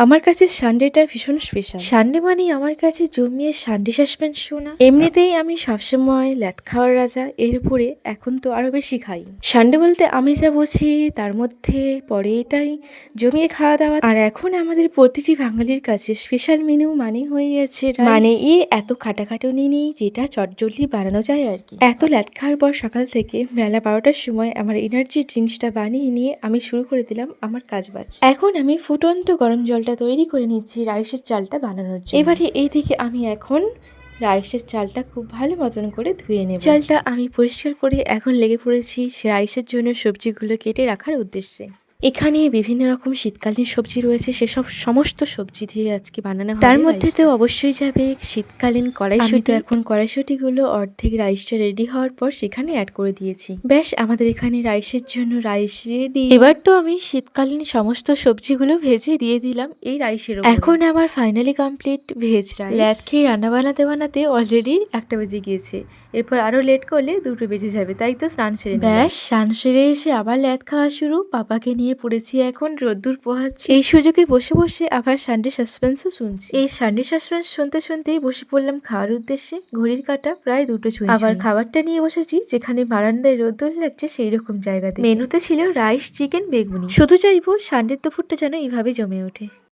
আমার কাছে সানডেটা ভীষণ স্পেশাল। সানডে মানেই আমার কাছে জমিয়ে সানডে সাসপেন্স শোনা। এমনিতেই আমি সবসময় ল্যাদ খাওয়ার রাজা, এর উপরে এখন তো আরো বেশি খাই। সানডে বলতে আমি যা বুঝি তার মধ্যে পরে এটাই জমিয়ে খাওয়া দাওয়া। আর এখন আমাদের প্রতিটি বাঙালির কাছে স্পেশাল মেনু মানে হয়ে গেছে মানে এত খাটাখাটুনি নেই, যেটা চটজলদি বানানো যায় আর কি। এত ল্যাদ খাওয়ার পর সকাল থেকে বেলা 12টার সময় আমার এনার্জি ড্রিঙ্কসটা বানিয়ে নিয়ে আমি শুরু করে দিলাম আমার কাজবাজ। এখন আমি ফুটন্ত গরম জলটা তৈরি করে নিচ্ছি রাইসের চালটা বানানোর জন্য। এবারে এইদিকে আমি এখন রাইসের চালটা খুব ভালো মতন করে ধুয়ে নেব। চালটা আমি পরিষ্কার করে এখন লেগে পড়েছি রাইসের জন্য সবজিগুলো কেটে রাখার উদ্দেশ্যে। এখানে বিভিন্ন রকম শীতকালীন সবজি রয়েছে, সেসব সমস্ত সবজি দিয়ে আজকে বানানো হবে। তার মধ্যে তো অবশ্যই যাবে শীতকালীন কড়াইশুঁটি। তো এখন কড়াইশুঁটিগুলো অর্ধেক রাইসটা রেডি হওয়ার পর সেখানে অ্যাড করে দিয়েছি। ব্যাস, আমাদের এখানে রাইসের জন্য রাইস রেডি। এবার তো আমি শীতকালীন সমস্ত সবজিগুলো ভেজে দিয়ে দিলাম এই রাইসের উপর। এখন আমার ফাইনালি কমপ্লিট ভেজ রাইস। ল্যাদ খেয়ে রান্না বানাতে বানাতে অলরেডি 1টা বেজে গিয়েছে। এরপর আরো লেট করলে 2টো বেজে যাবে, তাই তো স্নান সেরে ব্যাস স্নান সেরে এসে আবার ল্যাদ খাওয়া শুরু। পাপাকে নিয়ে পড়েছি এখন রোদ্দুর পোহাচ্ছি। এই সুযোগে বসে বসে আবার সানডে সাসপেন্সও শুনছি। এই সানডে সাসপেন্স শুনতে শুনতেই বসে পড়লাম খাওয়ার উদ্দেশ্যে। ঘড়ির কাঁটা প্রায় 2টো ছুঁই। আবার খাবারটা নিয়ে বসেছি যেখানে বারান্দায় রোদ্দুর লাগছে সেই রকম জায়গাতে। মেনুতে ছিল রাইস, চিকেন, বেগুনি। শুধু চাইবো সানডের দুপুরটা যেন এইভাবে জমে ওঠে।